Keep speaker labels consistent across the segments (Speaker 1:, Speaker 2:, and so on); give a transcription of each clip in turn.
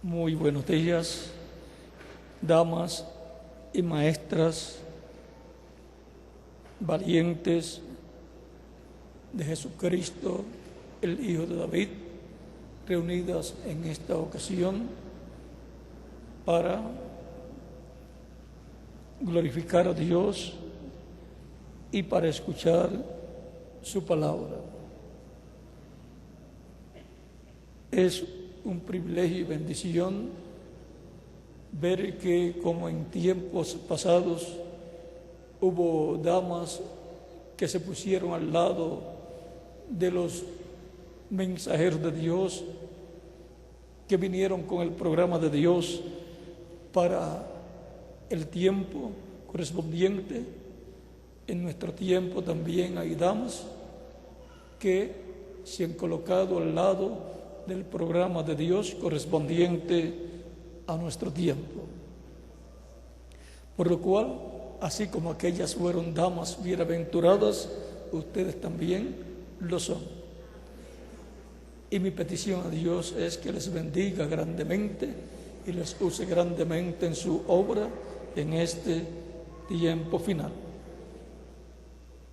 Speaker 1: Muy buenos días, damas y maestras valientes de Jesucristo, el Hijo de David, reunidas en esta ocasión para glorificar a Dios y para escuchar su palabra. Es un privilegio y bendición ver que, como en tiempos pasados, hubo damas que se pusieron al lado de los mensajeros de Dios, que vinieron con el programa de Dios para el tiempo correspondiente. En nuestro tiempo también hay damas que se han colocado al lado del programa de Dios correspondiente a nuestro tiempo. Por lo cual, así como aquellas fueron damas bienaventuradas, ustedes también lo son. Y mi petición a Dios es que les bendiga grandemente y les use grandemente en su obra en este tiempo final.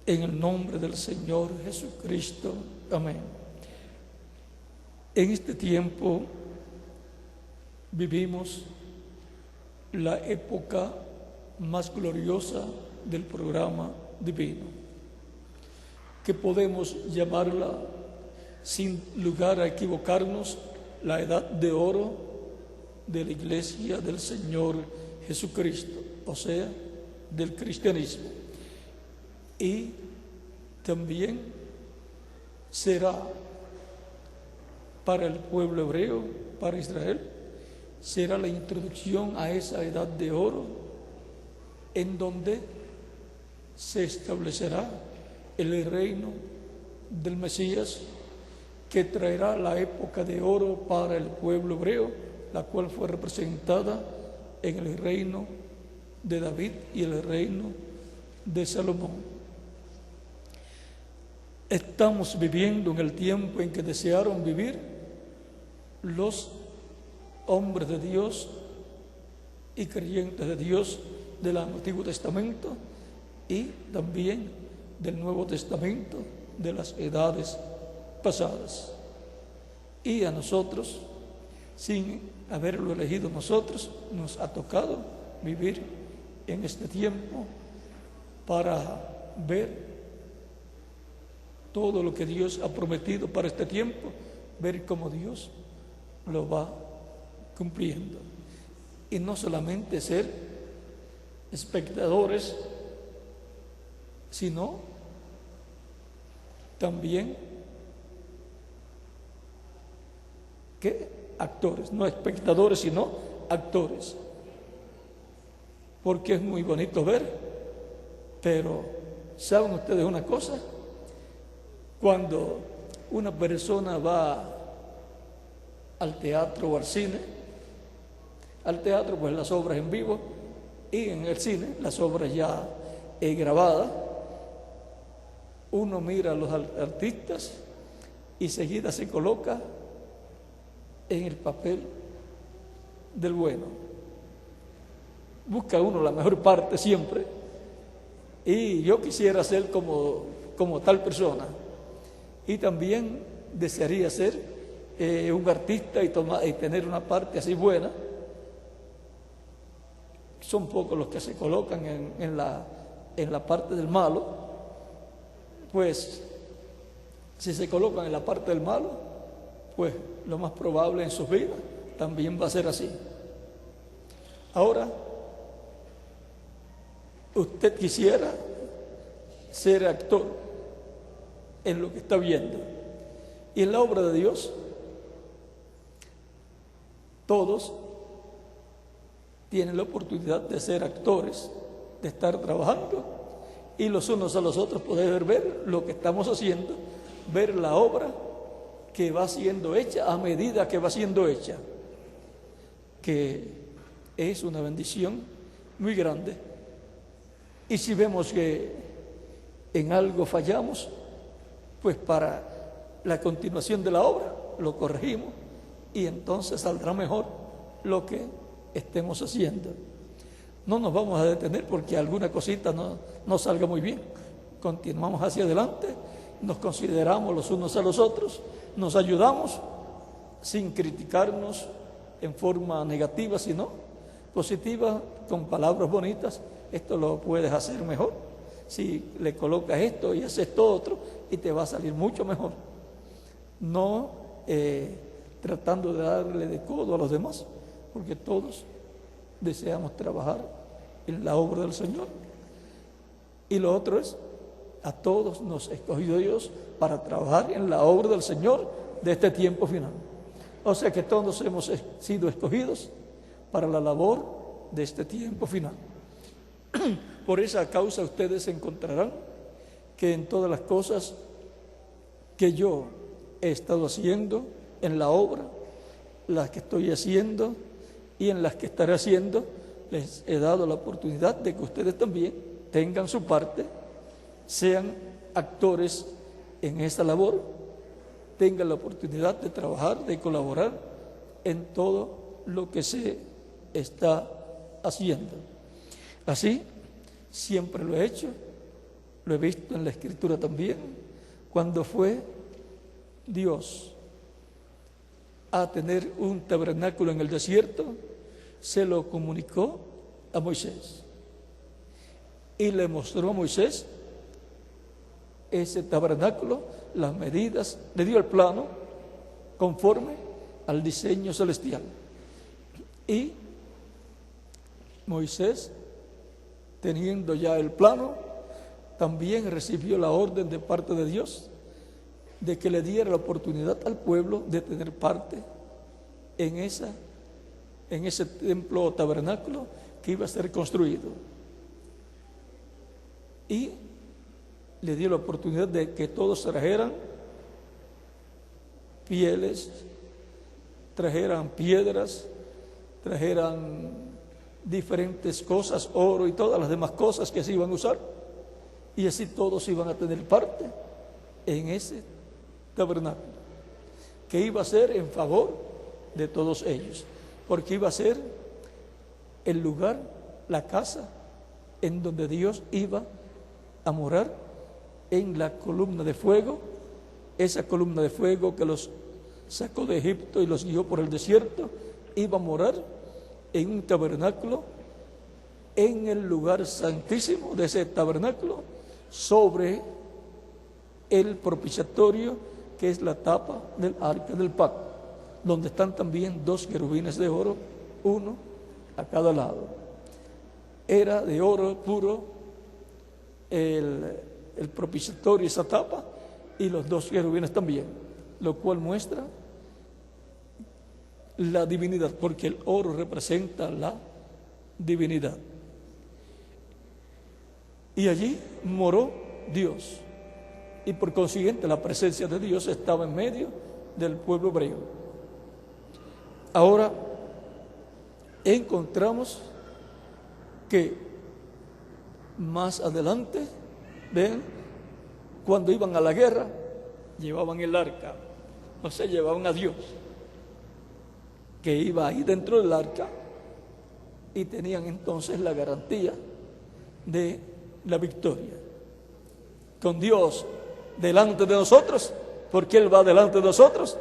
Speaker 1: En el nombre del Señor Jesucristo. Amén. En este tiempo vivimos la época más gloriosa del programa divino, que podemos llamarla, sin lugar a equivocarnos, la edad de oro de la Iglesia del Señor Jesucristo, o sea, del cristianismo. Y también será para el pueblo hebreo, para Israel, será la introducción a esa edad de oro en donde se establecerá el reino del Mesías, que traerá la época de oro para el pueblo hebreo, la cual fue representada en el reino de David y el reino de Salomón. Estamos viviendo en el tiempo en que desearon vivir los hombres de Dios y creyentes de Dios del Antiguo Testamento y también del Nuevo Testamento, de las edades pasadas. Y a nosotros, sin haberlo elegido nosotros, nos ha tocado vivir en este tiempo para ver todo lo que Dios ha prometido para este tiempo, ver cómo Dios lo va cumpliendo. Y no solamente ser espectadores, sino también que actores, no espectadores, sino actores. Porque es muy bonito ver, pero ¿saben ustedes una cosa? Cuando una persona va al teatro o al cine pues las obras en vivo, y en el cine las obras ya grabadas, uno mira a los artistas y seguida se coloca en el papel del bueno. Busca uno la mejor parte siempre, y yo quisiera ser como tal persona, y también desearía ser un artista y tener una parte así buena. Son pocos los que se colocan en la parte del malo. Pues si se colocan en la parte del malo, pues lo más probable en sus vidas también va a ser así. Ahora, usted quisiera ser actor en lo que está viendo, y en la obra de Dios todos tienen la oportunidad de ser actores, de estar trabajando, y los unos a los otros poder ver lo que estamos haciendo, ver la obra que va siendo hecha a medida que va siendo hecha, que es una bendición muy grande. Y si vemos que en algo fallamos, pues para la continuación de la obra lo corregimos y entonces saldrá mejor lo que estemos haciendo. No nos vamos a detener porque alguna cosita no salga muy bien. Continuamos hacia adelante, nos consideramos los unos a los otros, nos ayudamos sin criticarnos en forma negativa, sino positiva, con palabras bonitas. Esto lo puedes hacer mejor. Si le colocas esto y haces esto otro, y te va a salir mucho mejor. No tratando de darle de codo a los demás, porque todos deseamos trabajar en la obra del Señor. Y lo otro es, a todos nos ha escogido Dios para trabajar en la obra del Señor de este tiempo final. O sea que todos hemos sido escogidos para la labor de este tiempo final. Por esa causa ustedes encontrarán que en todas las cosas que yo he estado haciendo en la obra, las que estoy haciendo y en las que estaré haciendo, les he dado la oportunidad de que ustedes también tengan su parte, sean actores en esta labor, tengan la oportunidad de trabajar, de colaborar en todo lo que se está haciendo. Así, siempre lo he hecho, lo he visto en la Escritura también, cuando fue Dios a tener un tabernáculo en el desierto, se lo comunicó a Moisés y le mostró a Moisés ese tabernáculo, las medidas, le dio el plano conforme al diseño celestial. Y Moisés, teniendo ya el plano, también recibió la orden de parte de Dios de que le diera la oportunidad al pueblo de tener parte en ese templo o tabernáculo que iba a ser construido. Y le dio la oportunidad de que todos trajeran pieles, trajeran piedras, trajeran diferentes cosas, oro y todas las demás cosas que se iban a usar, y así todos iban a tener parte en ese tabernáculo, que iba a ser en favor de todos ellos, porque iba a ser el lugar, la casa en donde Dios iba a morar, en la columna de fuego, esa columna de fuego que los sacó de Egipto y los guió por el desierto, iba a morar en un tabernáculo, en el lugar santísimo de ese tabernáculo, sobre el propiciatorio, que es la tapa del arca del pacto, donde están también 2 querubines de oro, uno a cada lado. Era de oro puro el propiciatorio, esa tapa, y los 2 querubines también, lo cual muestra la divinidad, porque el oro representa la divinidad. Y allí moró Dios, y por consiguiente la presencia de Dios estaba en medio del pueblo hebreo. Ahora encontramos que más adelante, ven, cuando iban a la guerra, llevaban el arca, o sea, llevaban a Dios, que iba ahí dentro del arca, y tenían entonces la garantía de la victoria. Con Dios delante de nosotros, porque Él va delante de nosotros,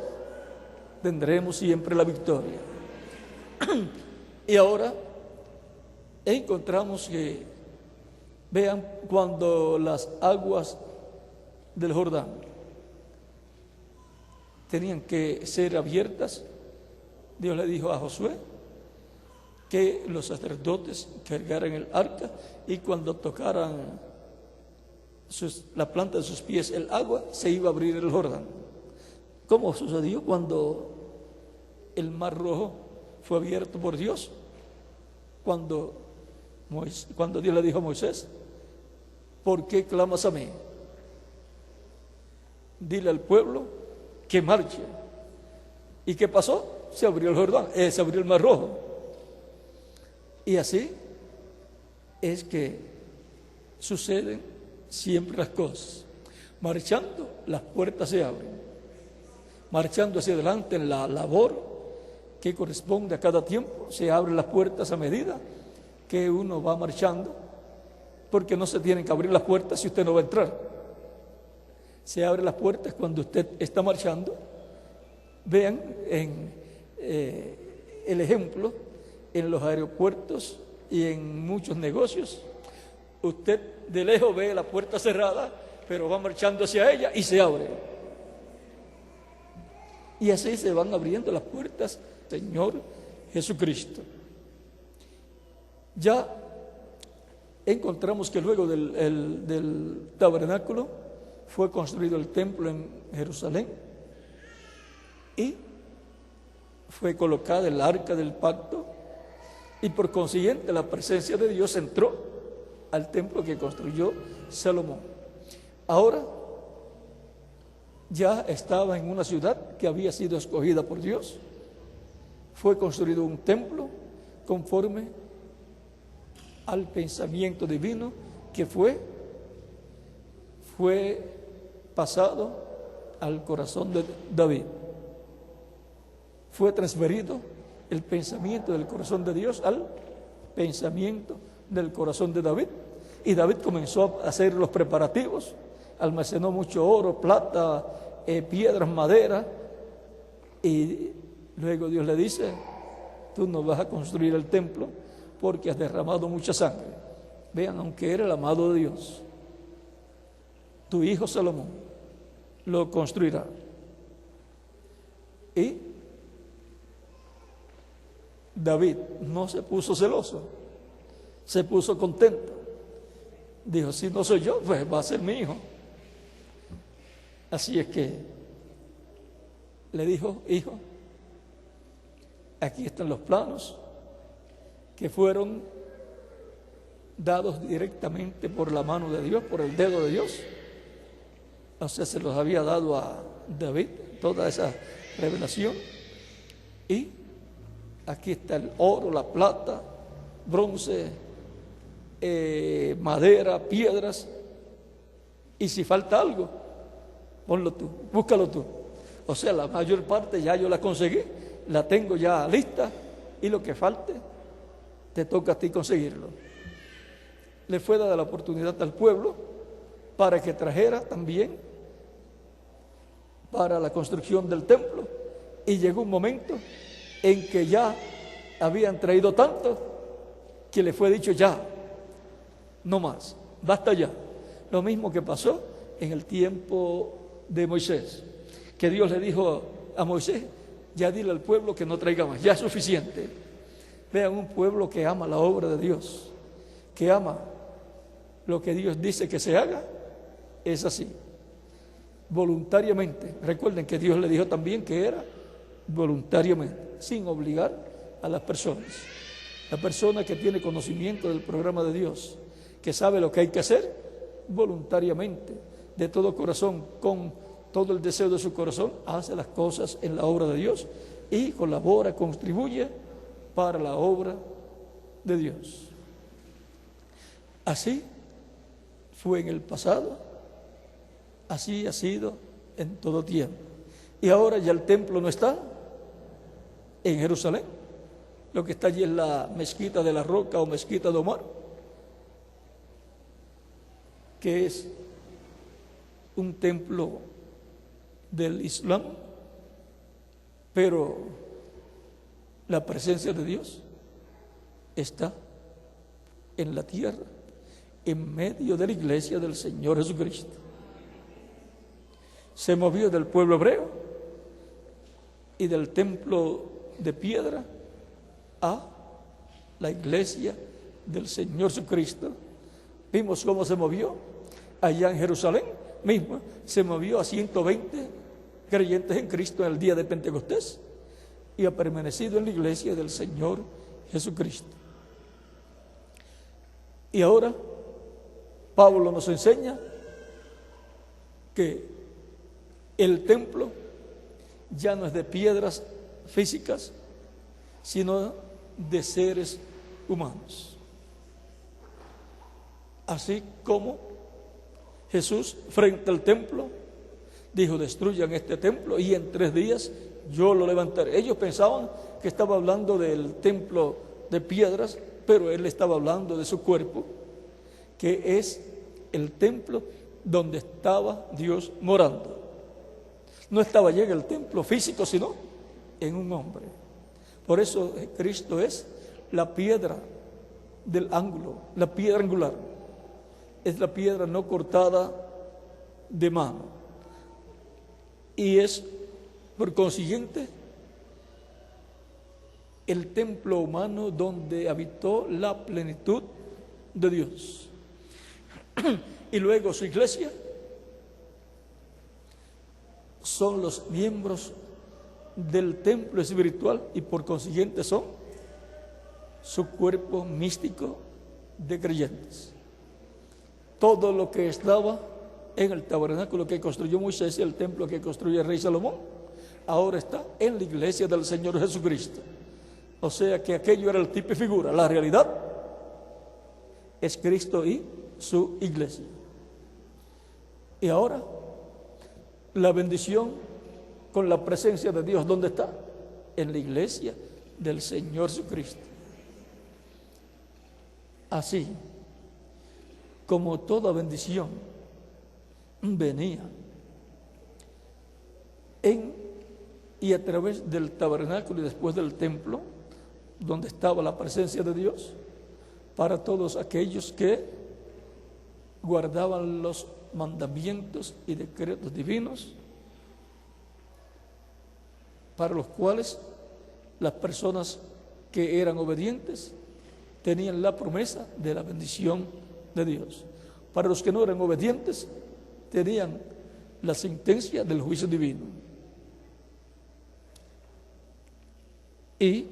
Speaker 1: tendremos siempre la victoria. Y ahora encontramos que, vean, cuando las aguas del Jordán tenían que ser abiertas, Dios le dijo a Josué que los sacerdotes cargaran el arca, y cuando tocaran la planta de sus pies el agua, se iba a abrir el Jordán. ¿Cómo sucedió cuando el Mar Rojo fue abierto por Dios? Cuando Dios le dijo a Moisés: ¿por qué clamas a mí? Dile al pueblo que marche. ¿Y qué pasó? Se abrió el Jordán, se abrió el Mar Rojo. Y así es que suceden siempre las cosas. Marchando, las puertas se abren. Marchando hacia adelante en la labor que corresponde a cada tiempo. Se abren las puertas a medida que uno va marchando, porque no se tienen que abrir las puertas si usted no va a entrar. Se abren las puertas cuando usted está marchando. Vean el ejemplo en los aeropuertos y en muchos negocios. Usted de lejos ve la puerta cerrada, pero va marchando hacia ella y se abre. Y así se van abriendo las puertas, Señor Jesucristo. Ya encontramos que luego del tabernáculo fue construido el templo en Jerusalén y fue colocada el arca del pacto, y por consiguiente la presencia de Dios entró al templo que construyó Salomón. Ahora ya estaba en una ciudad que había sido escogida por Dios. Fue construido un templo conforme al pensamiento divino que fue pasado al corazón de David. Fue transferido el pensamiento del corazón de Dios al pensamiento del corazón de David. Y David comenzó a hacer los preparativos, almacenó mucho oro, plata, piedras, madera, y luego Dios le dice: tú no vas a construir el templo porque has derramado mucha sangre. Vean, aunque era el amado de Dios, tu hijo Salomón lo construirá. Y David no se puso celoso, se puso contento. Dijo: si no soy yo, pues va a ser mi hijo. Así es que le dijo: hijo, aquí están los planos que fueron dados directamente por la mano de Dios, por el dedo de Dios. O sea, se los había dado a David toda esa revelación. Y aquí está el oro, la plata, bronce, madera, piedras. Y si falta algo, ponlo tú, búscalo tú. O sea, la mayor parte ya yo la conseguí, la tengo ya lista, y lo que falte te toca a ti conseguirlo. Le fue dada la oportunidad al pueblo para que trajera también para la construcción del templo, y llegó un momento en que ya habían traído tanto que le fue dicho: ya, no más, basta ya. Lo mismo que pasó en el tiempo de Moisés, que Dios le dijo a Moisés: ya dile al pueblo que no traiga más, ya es suficiente. Vean, un pueblo que ama la obra de Dios, que ama lo que Dios dice que se haga, es así, voluntariamente. Recuerden que Dios le dijo también que era voluntariamente, sin obligar a las personas. La persona que tiene conocimiento del programa de Dios, que sabe lo que hay que hacer, voluntariamente, de todo corazón, con todo el deseo de su corazón, hace las cosas en la obra de Dios y colabora, contribuye para la obra de Dios. Así fue en el pasado, así ha sido en todo tiempo. Y ahora ya el templo no está en Jerusalén. Lo que está allí es la mezquita de la Roca o mezquita de Omar, que es un templo del Islam, pero la presencia de Dios está en la tierra, en medio de la iglesia del Señor Jesucristo. Se movió del pueblo hebreo y del templo de piedra a la iglesia del Señor Jesucristo. Vimos cómo se movió allá en Jerusalén mismo. Se movió a 120 creyentes en Cristo en el día de Pentecostés, y ha permanecido en la iglesia del Señor Jesucristo. Y ahora Pablo nos enseña que el templo ya no es de piedras físicas, sino de seres humanos. Así como Jesús, frente al templo, dijo: destruyan este templo y en 3 días yo lo levantaré. Ellos pensaban que estaba hablando del templo de piedras, pero él estaba hablando de su cuerpo, que es el templo donde estaba Dios morando. No estaba ya en el templo físico, sino en un hombre. Por eso Cristo es la piedra del ángulo, la piedra angular. Es la piedra no cortada de mano. Y es, por consiguiente, el templo humano donde habitó la plenitud de Dios. Y luego su iglesia son los miembros del templo espiritual y por consiguiente son su cuerpo místico de creyentes. Todo lo que estaba en el tabernáculo que construyó Moisés y el templo que construyó el rey Salomón, ahora está en la iglesia del Señor Jesucristo. O sea que aquello era el tipo y figura. La realidad es Cristo y su iglesia. Y ahora, la bendición con la presencia de Dios, ¿dónde está? En la iglesia del Señor Jesucristo. Así como toda bendición venía en y a través del tabernáculo y después del templo, donde estaba la presencia de Dios, para todos aquellos que guardaban los mandamientos y decretos divinos, para los cuales las personas que eran obedientes tenían la promesa de la bendición de Dios. Para los que no eran obedientes, tenían la sentencia del juicio divino. Y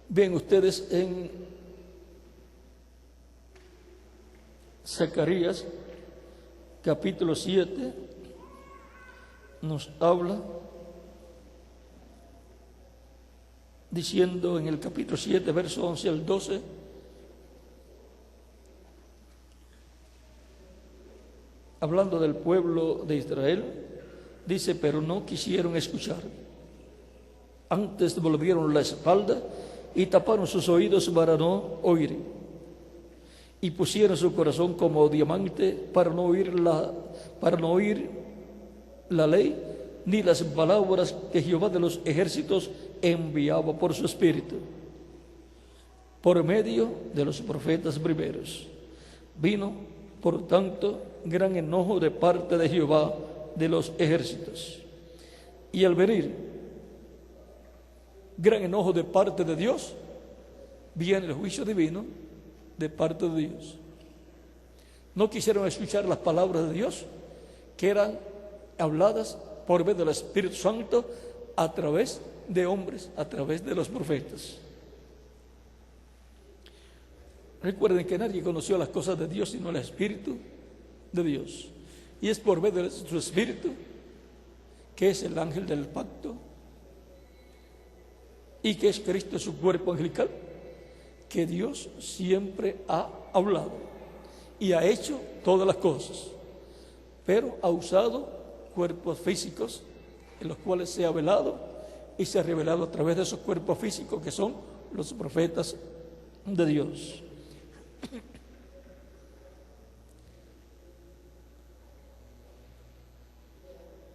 Speaker 1: ven ustedes en Zacarías capítulo 7 nos habla diciendo en el capítulo 7 verso 11 al 12: hablando del pueblo de Israel, dice: pero no quisieron escuchar, antes volvieron la espalda y taparon sus oídos para no oír, y pusieron su corazón como diamante para no oír la ley, ni las palabras que Jehová de los ejércitos enviaba por su espíritu, por medio de los profetas primeros. Vino, por tanto, gran enojo de parte de Jehová de los ejércitos. Y al venir gran enojo de parte de Dios, viene el juicio divino de parte de Dios. No quisieron escuchar las palabras de Dios, que eran habladas por medio del Espíritu Santo a través de hombres, a través de los profetas. Recuerden que nadie conoció las cosas de Dios sino el Espíritu de Dios. Y es por medio de su Espíritu, que es el ángel del pacto y que es Cristo su cuerpo angelical, que Dios siempre ha hablado y ha hecho todas las cosas, pero ha usado cuerpos físicos en los cuales se ha velado y se ha revelado a través de esos cuerpos físicos que son los profetas de Dios.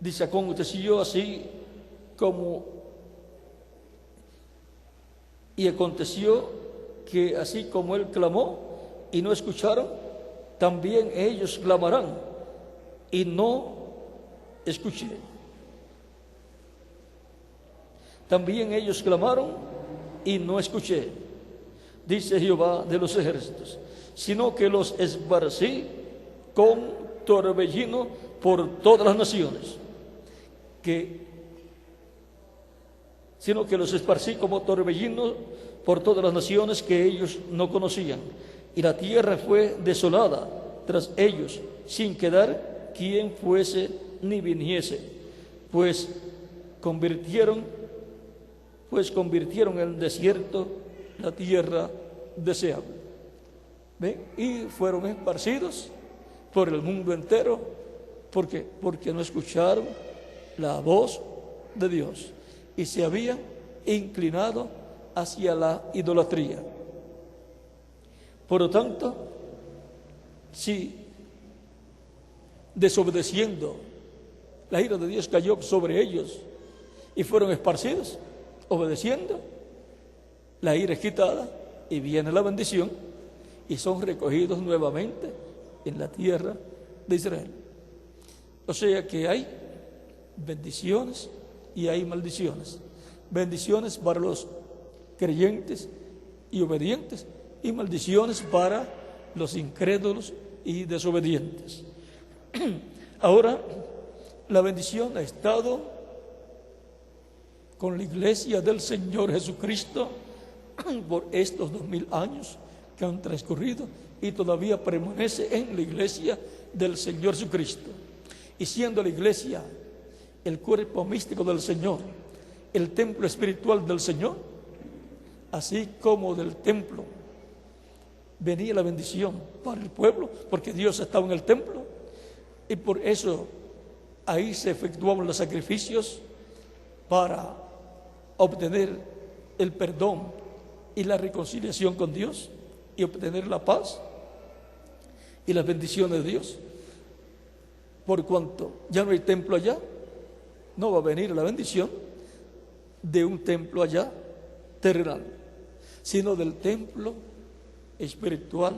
Speaker 1: Dice: aconteció así como, y aconteció que así como él clamó y no escucharon, también ellos clamarán y no escuché. También ellos clamaron y no escuché, dice Jehová de los ejércitos, sino que los esparcí con torbellino por todas las naciones, sino que los esparcí como torbellino por todas las naciones que ellos no conocían, y la tierra fue desolada tras ellos, sin quedar quien fuese ni viniese, pues convirtieron en desierto la tierra deseable. ¿Ven? Y fueron esparcidos por el mundo entero. ¿Por qué? Porque no escucharon la voz de Dios y se habían inclinado hacia la idolatría. Por lo tanto, si desobedeciendo la ira de Dios cayó sobre ellos y fueron esparcidos, obedeciendo, la ira es quitada y viene la bendición y son recogidos nuevamente en la tierra de Israel. O sea que hay bendiciones y hay maldiciones. Bendiciones para los creyentes y obedientes y maldiciones para los incrédulos y desobedientes. Ahora, la bendición ha estado con la iglesia del Señor Jesucristo por estos 2000 años que han transcurrido y todavía permanece en la iglesia del Señor Jesucristo. Y siendo la iglesia el cuerpo místico del Señor, el templo espiritual del Señor, así como del templo venía la bendición para el pueblo, porque Dios estaba en el templo, y por eso ahí se efectuaban los sacrificios para obtener el perdón y la reconciliación con Dios y obtener la paz y las bendiciones de Dios. Por cuanto ya no hay templo allá, no va a venir la bendición de un templo allá terrenal, sino del templo espiritual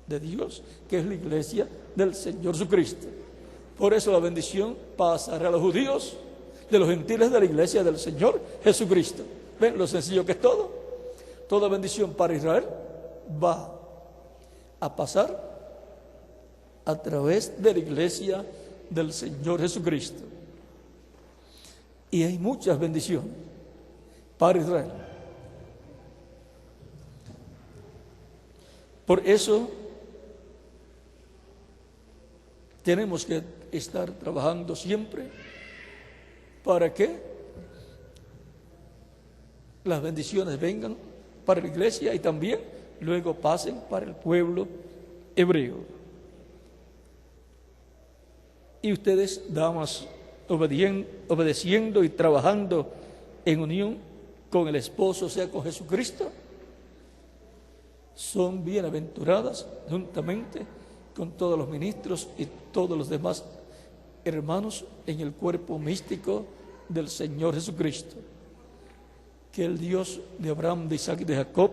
Speaker 1: de Dios, que es la iglesia del Señor Jesucristo. Por eso la bendición pasará a los judíos de los gentiles de la iglesia del Señor Jesucristo. ¿Ven lo sencillo que es todo? Toda bendición para Israel va a pasar a través de la iglesia del Señor Jesucristo. Y hay muchas bendiciones para Israel. Por eso tenemos que estar trabajando siempre para que las bendiciones vengan para la iglesia y también luego pasen para el pueblo hebreo. Y ustedes, damas, obedeciendo y trabajando en unión con el esposo, o sea, con Jesucristo, son bienaventuradas juntamente con todos los ministros y todos los demás hermanos en el cuerpo místico del Señor Jesucristo. Que el Dios de Abraham, de Isaac y de Jacob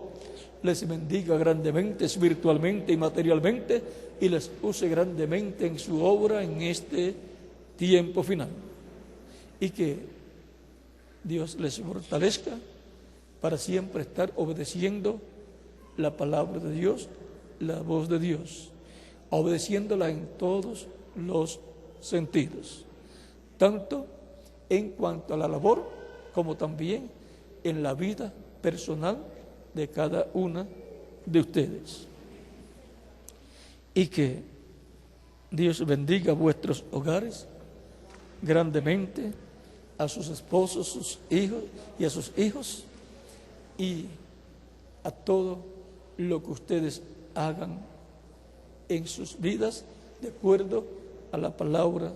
Speaker 1: les bendiga grandemente, espiritualmente y materialmente, y les use grandemente en su obra en este tiempo final. Y que Dios les fortalezca para siempre estar obedeciendo la palabra de Dios, la voz de Dios, obedeciéndola en todos los sentidos, tanto en cuanto a la labor como también en la vida personal de cada una de ustedes. Y que Dios bendiga vuestros hogares grandemente, a sus esposos, sus hijos y a sus hijos, y a todo lo que ustedes hagan en sus vidas de acuerdo a la palabra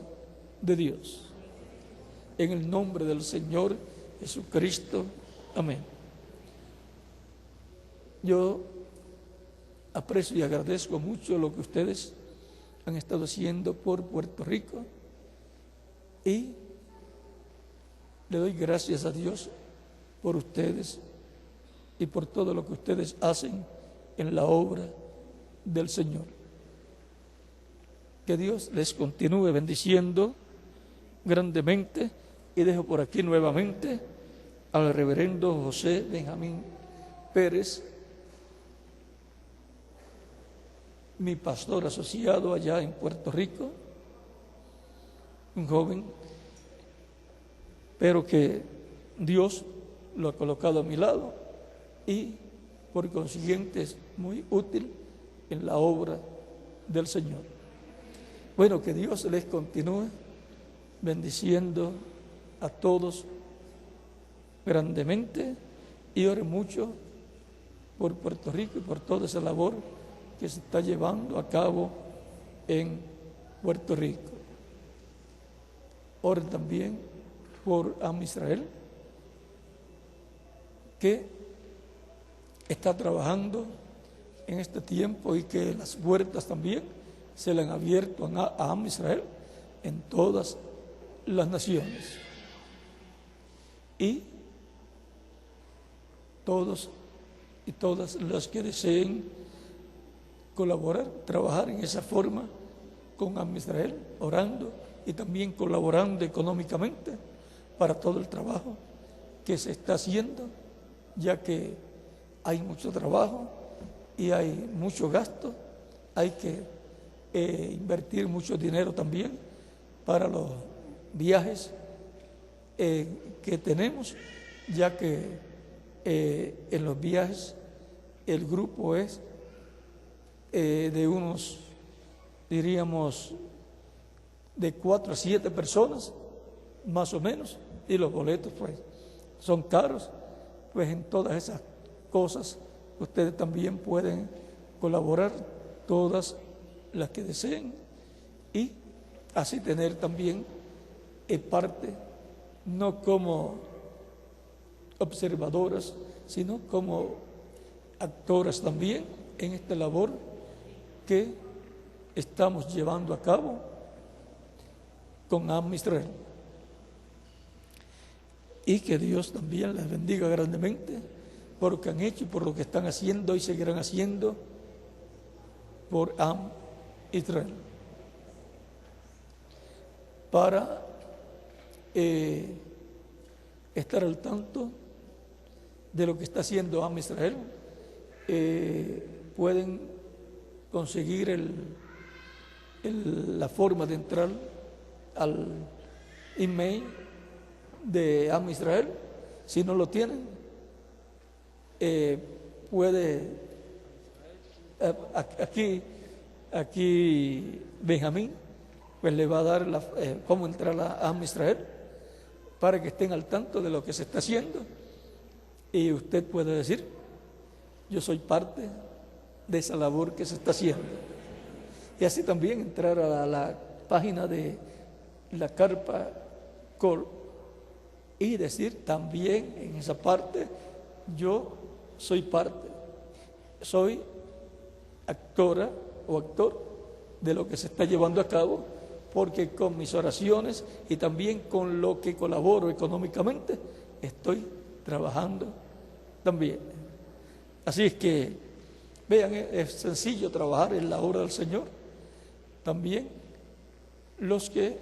Speaker 1: de Dios. En el nombre del Señor Jesucristo. Amén. Yo aprecio y agradezco mucho lo que ustedes han estado haciendo por Puerto Rico y le doy gracias a Dios por ustedes y por todo lo que ustedes hacen en la obra del Señor. Que Dios les continúe bendiciendo grandemente, y dejo por aquí nuevamente al reverendo José Benjamín Pérez, mi pastor asociado allá en Puerto Rico, un joven, pero que Dios lo ha colocado a mi lado y por consiguiente es muy útil en la obra del Señor. Bueno, que Dios les continúe bendiciendo a todos grandemente, y ore mucho por Puerto Rico y por toda esa labor que se está llevando a cabo en Puerto Rico. Ore también por Am Israel, que está trabajando en este tiempo y que las puertas también se le han abierto a Am Israel en todas las naciones. Y todos y todas las que deseen colaborar, trabajar en esa forma con Am Israel, orando y también colaborando económicamente para todo el trabajo que se está haciendo, ya que hay mucho trabajo y hay mucho gasto, hay que invertir mucho dinero también para los viajes que tenemos, ya que en los viajes el grupo es de unos, diríamos, de 4 a 7 personas, más o menos, y los boletos pues son caros. Pues en todas esas cosas ustedes también pueden colaborar, todas las que deseen, y así tener también parte, no como observadoras, sino como actoras también en esta labor que estamos llevando a cabo con Am Israel. Y que Dios también les bendiga grandemente por lo que han hecho y por lo que están haciendo y seguirán haciendo por Am Israel. Para estar al tanto de lo que está haciendo Am Israel, pueden conseguir la forma de entrar al email de Am Israel. Si no lo tienen, puede aquí Benjamín pues le va a dar cómo entrar a Am Israel para que estén al tanto de lo que se está haciendo, y usted puede decir: yo soy parte de esa labor que se está haciendo. Y así también entrar a la página de la Carpa Col y decir también en esa parte: yo soy parte, soy actora o actor de lo que se está llevando a cabo, porque con mis oraciones y también con lo que colaboro económicamente estoy trabajando también. Así es que vean, es sencillo trabajar en la obra del Señor. También los que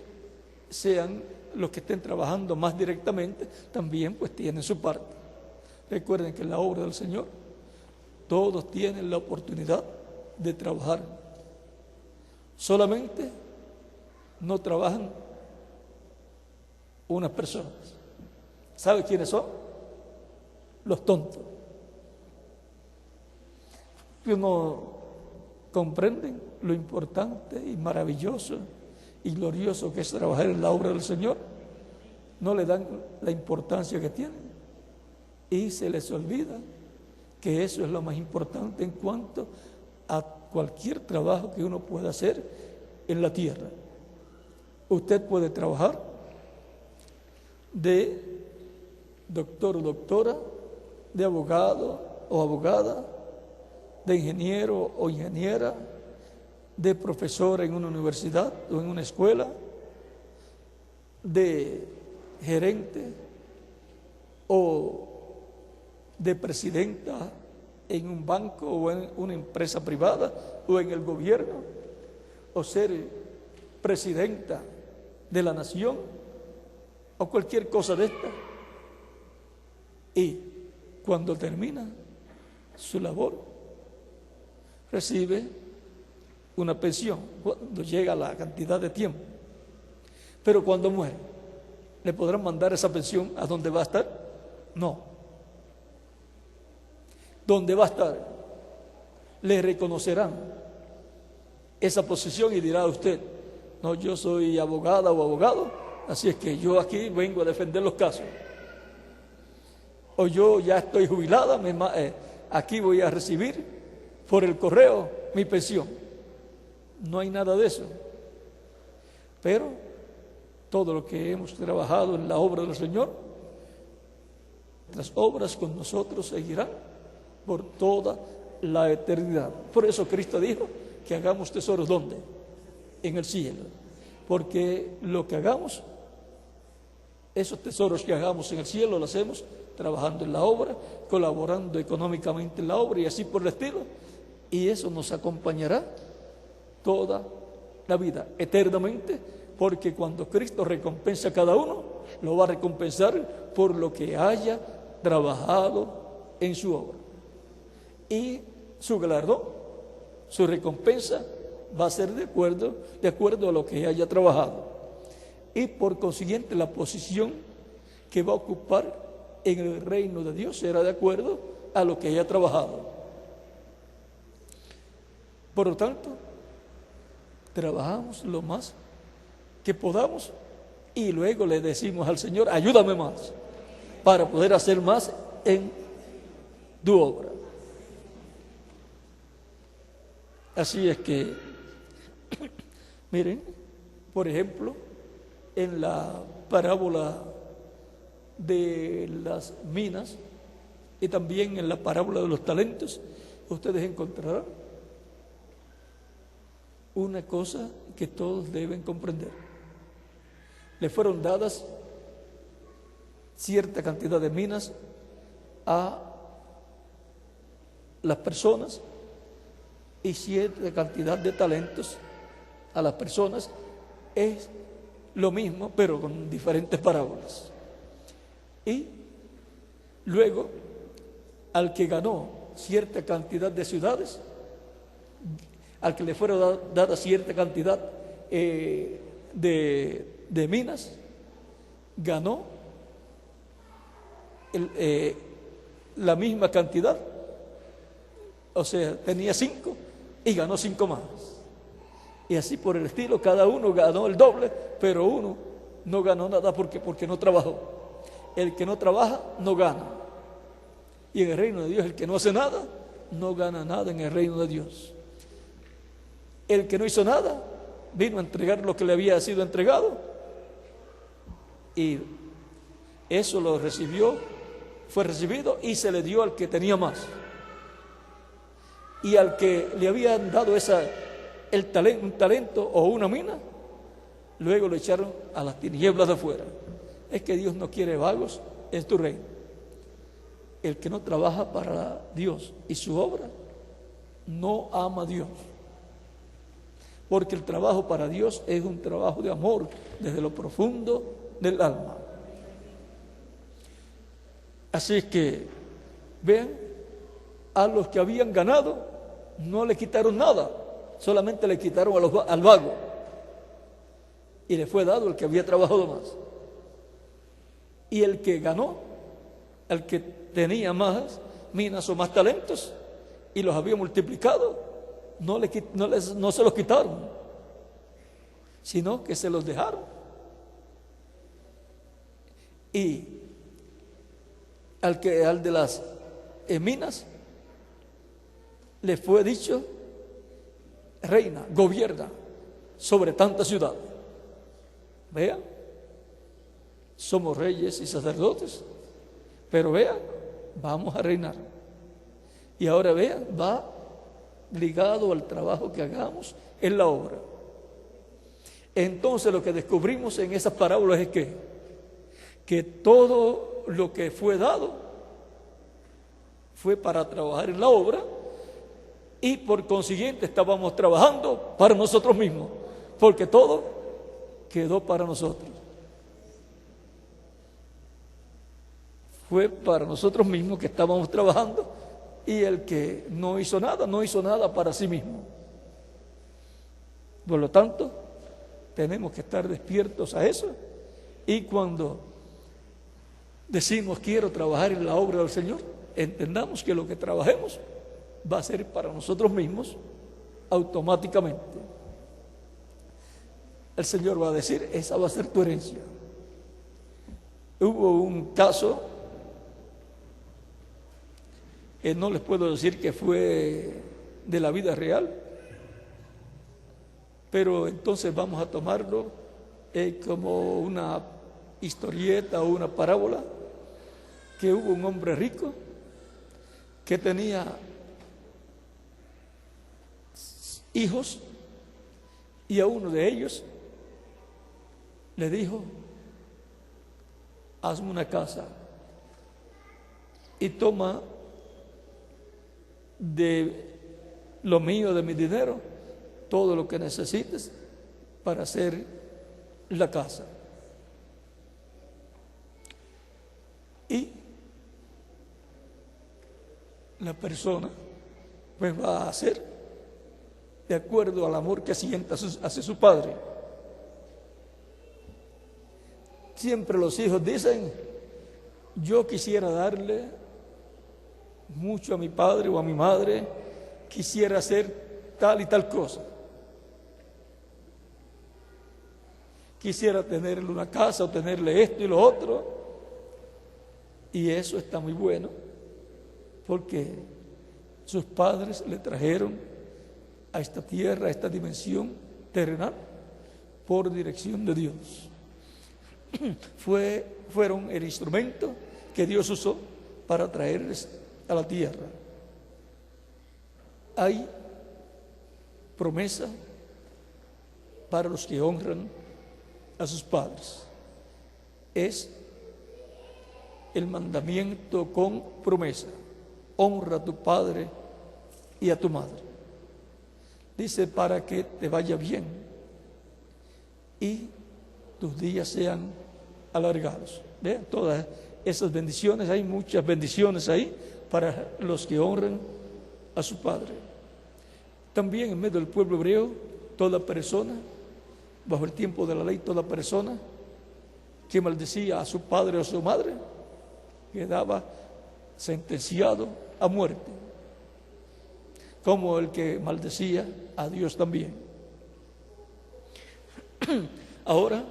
Speaker 1: estén trabajando más directamente también pues tienen su parte. Recuerden que en la obra del Señor todos tienen la oportunidad de trabajar. Solamente no trabajan unas personas. ¿Sabe quiénes son? Los tontos. Que no comprenden lo importante y maravilloso y glorioso que es trabajar en la obra del Señor. No le dan la importancia que tienen y se les olvida que eso es lo más importante en cuanto a cualquier trabajo que uno pueda hacer en la tierra. Usted puede trabajar de doctor o doctora, de abogado o abogada, de ingeniero o ingeniera, de profesor en una universidad o en una escuela, de gerente o de presidenta en un banco o en una empresa privada o en el gobierno, o ser presidenta de la nación o cualquier cosa de esta. Y cuando termina su labor recibe una pensión cuando llega la cantidad de tiempo, pero cuando muere, ¿le podrán mandar esa pensión a dónde va a estar? No. ¿Dónde va a estar? Le reconocerán esa posición y dirá usted: no, yo soy abogada o abogado, así es que yo aquí vengo a defender los casos. O yo ya estoy jubilada, aquí voy a recibir por el correo mi pensión. No hay nada de eso. Pero todo lo que hemos trabajado en la obra del Señor, Nuestras obras con nosotros seguirán por toda la eternidad. Por eso Cristo dijo que hagamos tesoros, ¿dónde? En el cielo. Porque lo que hagamos, esos tesoros que hagamos en el cielo, lo hacemos trabajando en la obra, colaborando económicamente en la obra y así por el estilo. Y eso nos acompañará toda la vida, eternamente, porque cuando Cristo recompensa a cada uno, lo va a recompensar por lo que haya trabajado en su obra. Y su galardón, su recompensa, va a ser de acuerdo a lo que haya trabajado. Y por consiguiente, la posición que va a ocupar en el reino de Dios será de acuerdo a lo que haya trabajado. Por lo tanto, trabajamos lo más que podamos y luego le decimos al Señor, ayúdame más para poder hacer más en tu obra. Así es que, miren, por ejemplo, en la parábola de las minas y también en la parábola de los talentos, ustedes encontrarán una cosa que todos deben comprender. Le fueron dadas cierta cantidad de minas a las personas y cierta cantidad de talentos a las personas. Es lo mismo, pero con diferentes parábolas. Y luego, al que ganó cierta cantidad de ciudades, al que le fuera dada cierta cantidad de minas, ganó la misma cantidad, o sea, tenía 5 y ganó 5 más. Y así por el estilo, cada uno ganó el doble, pero uno no ganó nada porque no trabajó. El que no trabaja no gana. Y en el reino de Dios, el que no hace nada, no gana nada en el reino de Dios. El que no hizo nada, vino a entregar lo que le había sido entregado. Y eso lo recibió, fue recibido y se le dio al que tenía más. Y al que le habían dado un talento o una mina, luego lo echaron a las tinieblas de afuera. Es que Dios no quiere vagos en tu reino. El que no trabaja para Dios y su obra, no ama a Dios. Porque el trabajo para Dios es un trabajo de amor desde lo profundo del alma. Así es que, vean, a los que habían ganado no le quitaron nada, solamente le quitaron al vago y le fue dado el que había trabajado más. Y el que ganó, el que tenía más minas o más talentos y los había multiplicado, no se los quitaron, sino que se los dejaron. Y al de las minas le fue dicho, reina, gobierna sobre tanta ciudad. Vean, somos reyes y sacerdotes, pero vean, vamos a reinar. Y ahora vean, va ligado al trabajo que hagamos en la obra. Entonces lo que descubrimos en esas parábolas es que todo lo que fue dado fue para trabajar en la obra y por consiguiente estábamos trabajando para nosotros mismos, porque todo quedó para nosotros. Fue para nosotros mismos que estábamos trabajando y el que no hizo nada para sí mismo. Por lo tanto, tenemos que estar despiertos a eso y cuando decimos quiero trabajar en la obra del Señor, entendamos que lo que trabajemos va a ser para nosotros mismos automáticamente. El Señor va a decir, esa va a ser tu herencia. Hubo un caso, no les puedo decir que fue de la vida real, pero entonces vamos a tomarlo como una historieta o una parábola que hubo un hombre rico que tenía hijos y a uno de ellos le dijo: hazme una casa y toma de lo mío, de mi dinero, todo lo que necesites para hacer la casa. Y la persona pues va a hacer de acuerdo al amor que sienta hacia su padre. Siempre los hijos dicen: yo quisiera darle mucho a mi padre o a mi madre, quisiera hacer tal y tal cosa, quisiera tenerle una casa o tenerle esto y lo otro. Y eso está muy bueno, porque sus padres le trajeron a esta tierra, a esta dimensión terrenal, por dirección de Dios. Fueron el instrumento que Dios usó para traerles a la tierra. Hay promesa para los que honran a sus padres. Es el mandamiento con promesa: honra a tu padre y a tu madre. Dice: para que te vaya bien y tus días sean alargados. Vean todas esas bendiciones, hay muchas bendiciones ahí para los que honran a su padre. También en medio del pueblo hebreo, toda persona, bajo el tiempo de la ley, toda persona que maldecía a su padre o a su madre quedaba sentenciado a muerte, como el que maldecía a Dios también. Ahora,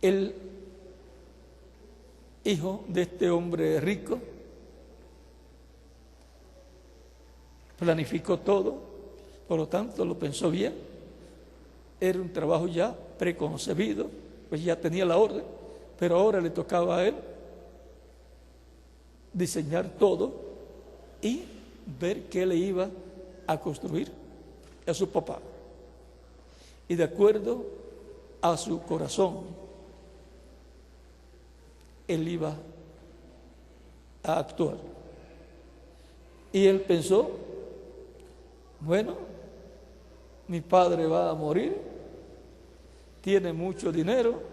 Speaker 1: el hijo de este hombre rico planificó todo, por lo tanto lo pensó bien. Era un trabajo ya preconcebido, pues ya tenía la orden, pero ahora le tocaba a él diseñar todo y ver qué le iba a construir a su papá. Y de acuerdo a su corazón, él iba a actuar. Y él pensó: bueno, mi padre va a morir, tiene mucho dinero,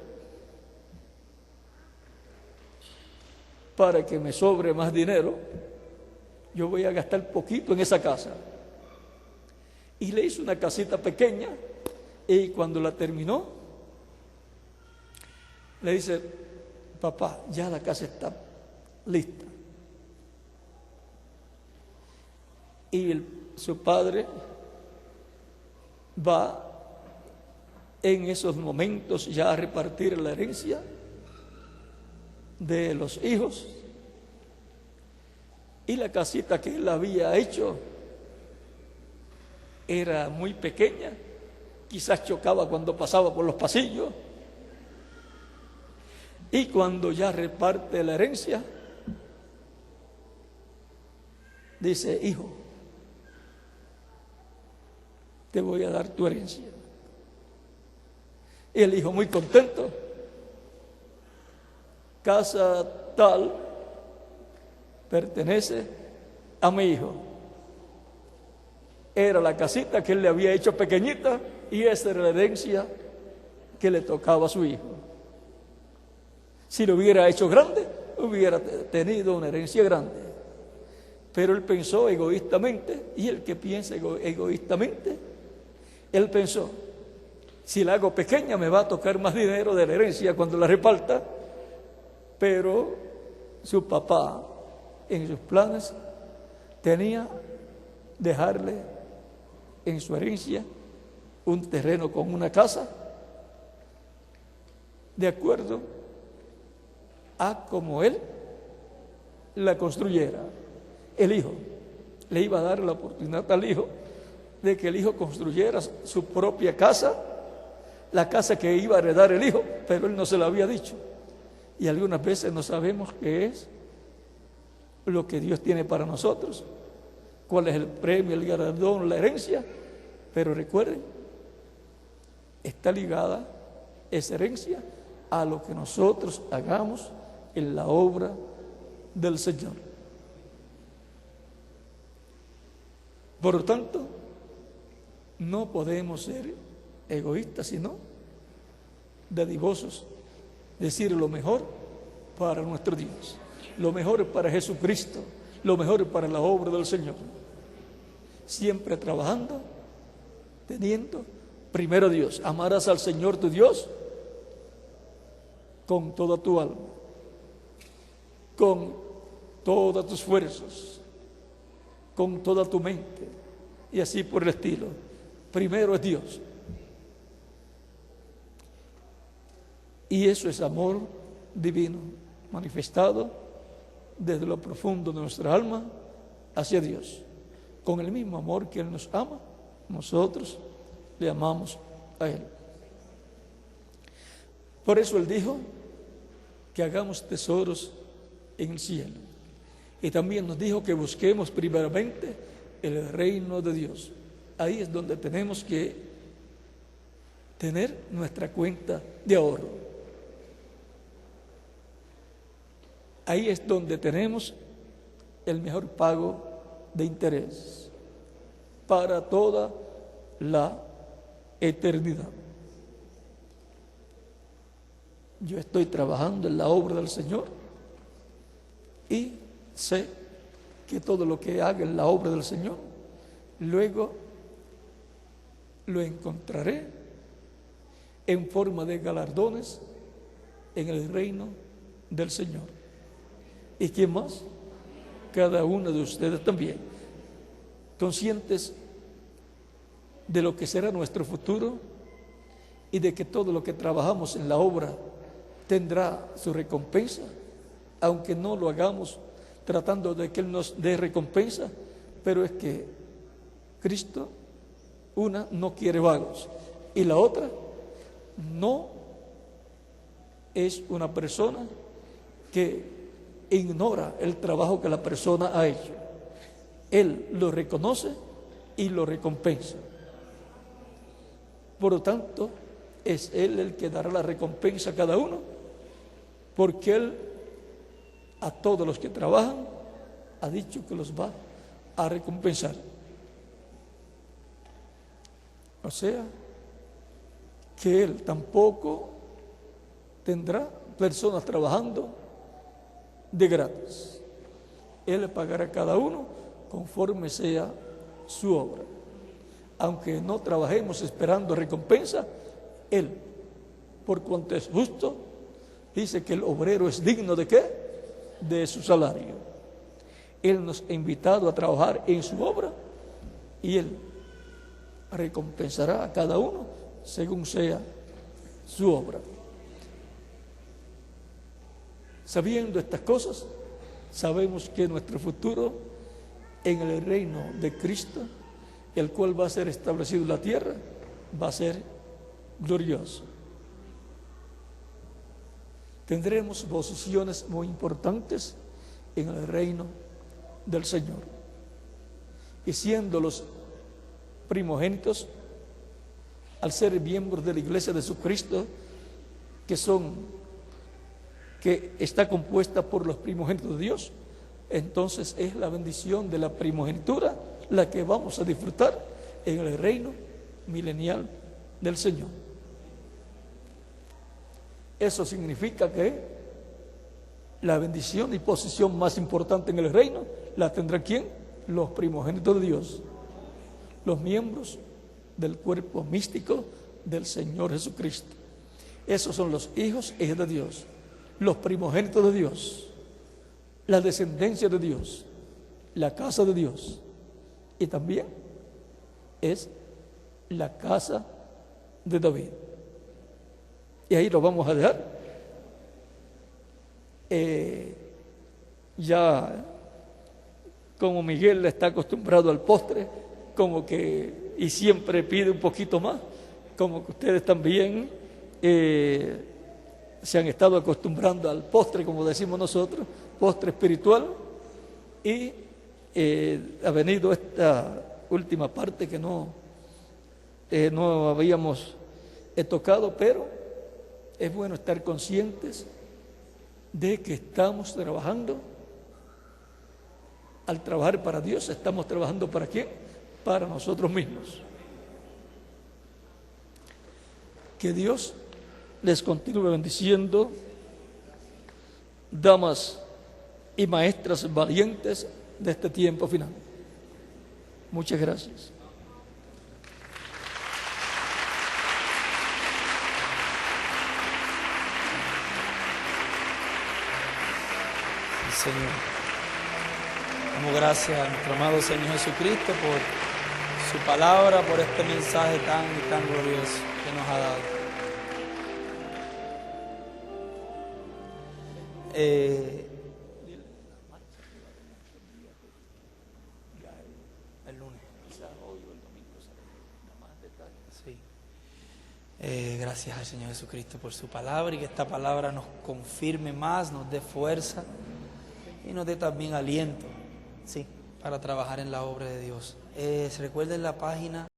Speaker 1: para que me sobre más dinero, yo voy a gastar poquito en esa casa. Y le hizo una casita pequeña, y cuando la terminó, le dice: papá, ya la casa está lista. Y su padre va en esos momentos ya a repartir la herencia de los hijos, y la casita que él había hecho era muy pequeña, quizás chocaba cuando pasaba por los pasillos. Y cuando ya reparte la herencia, dice: hijo, te voy a dar tu herencia. Y el hijo, muy contento: casa tal pertenece a mi hijo. Era la casita que él le había hecho pequeñita, y esa era la herencia que le tocaba a su hijo. Si lo hubiera hecho grande, hubiera tenido una herencia grande. Pero él pensó egoístamente, y el que piensa egoístamente, él pensó: si la hago pequeña me va a tocar más dinero de la herencia cuando la reparta. Pero su papá, en sus planes, tenía dejarle en su herencia un terreno con una casa, de acuerdo a como él la construyera. El hijo le iba a dar la oportunidad al hijo de que el hijo construyera su propia casa, la casa que iba a heredar el hijo, pero él no se lo había dicho. Y algunas veces no sabemos qué es lo que Dios tiene para nosotros, cuál es el premio, el galardón, la herencia. Pero recuerden, está ligada esa herencia a lo que nosotros hagamos en la obra del Señor. Por lo tanto, no podemos ser egoístas, sino dadivosos, decir lo mejor para nuestro Dios, lo mejor para Jesucristo, lo mejor para la obra del Señor. Siempre trabajando, teniendo primero a Dios. Amarás al Señor tu Dios con toda tu alma, con todas tus fuerzas, con toda tu mente, y así por el estilo. Primero es Dios. Y eso es amor divino, manifestado desde lo profundo de nuestra alma hacia Dios. Con el mismo amor que Él nos ama, nosotros le amamos a Él. Por eso Él dijo que hagamos tesoros en el cielo. Y también nos dijo que busquemos primeramente el reino de Dios. Ahí es donde tenemos que tener nuestra cuenta de ahorro. Ahí es donde tenemos el mejor pago de interés para toda la eternidad. Yo estoy trabajando en la obra del Señor y sé que todo lo que haga en la obra del Señor, luego lo encontraré en forma de galardones en el reino del Señor. ¿Y quién más? Cada uno de ustedes también, conscientes de lo que será nuestro futuro y de que todo lo que trabajamos en la obra tendrá su recompensa, aunque no lo hagamos tratando de que Él nos dé recompensa. Pero es que Cristo, una, no quiere vagos, y la otra, no es una persona que ignora el trabajo que la persona ha hecho. Él lo reconoce y lo recompensa. Por lo tanto, es Él el que dará la recompensa a cada uno, porque Él a todos los que trabajan ha dicho que los va a recompensar. O sea, que Él tampoco tendrá personas trabajando de gratis. Él le pagará a cada uno conforme sea su obra. Aunque no trabajemos esperando recompensa, Él, por cuanto es justo, dice que el obrero es digno ¿de qué? De su salario. Él nos ha invitado a trabajar en su obra y Él recompensará a cada uno según sea su obra. Sabiendo estas cosas, sabemos que nuestro futuro en el reino de Cristo, el cual va a ser establecido en la tierra, va a ser glorioso. Tendremos posiciones muy importantes en el reino del Señor. Y siendo los primogénitos, al ser miembros de la iglesia de Jesucristo, que está compuesta por los primogénitos de Dios, entonces es la bendición de la primogenitura la que vamos a disfrutar en el reino milenial del Señor. Eso significa que la bendición y posición más importante en el reino la tendrán ¿quién? Los primogénitos de Dios, los miembros del cuerpo místico del Señor Jesucristo. Esos son los hijos e hijas de Dios, los primogénitos de Dios, la descendencia de Dios, la casa de Dios, y también es la casa de David. Y ahí lo vamos a dejar. Ya como Miguel está acostumbrado al postre, como que, y siempre pide un poquito más, como que ustedes también se han estado acostumbrando al postre, como decimos nosotros, postre espiritual, y ha venido esta última parte que no habíamos tocado, pero es bueno estar conscientes de que estamos trabajando. Al trabajar para Dios, estamos trabajando ¿para quién? Para nosotros mismos. Que Dios les continúe bendiciendo, damas y maestras valientes de este tiempo final. Muchas gracias.
Speaker 2: Señor, damos gracias a nuestro amado Señor Jesucristo por su palabra, por este mensaje tan glorioso que nos ha dado. El lunes. Sí. Gracias al Señor Jesucristo por su palabra, y que esta palabra nos confirme más, nos dé fuerza y nos dé también aliento, sí, para trabajar en la obra de Dios. Recuerden la página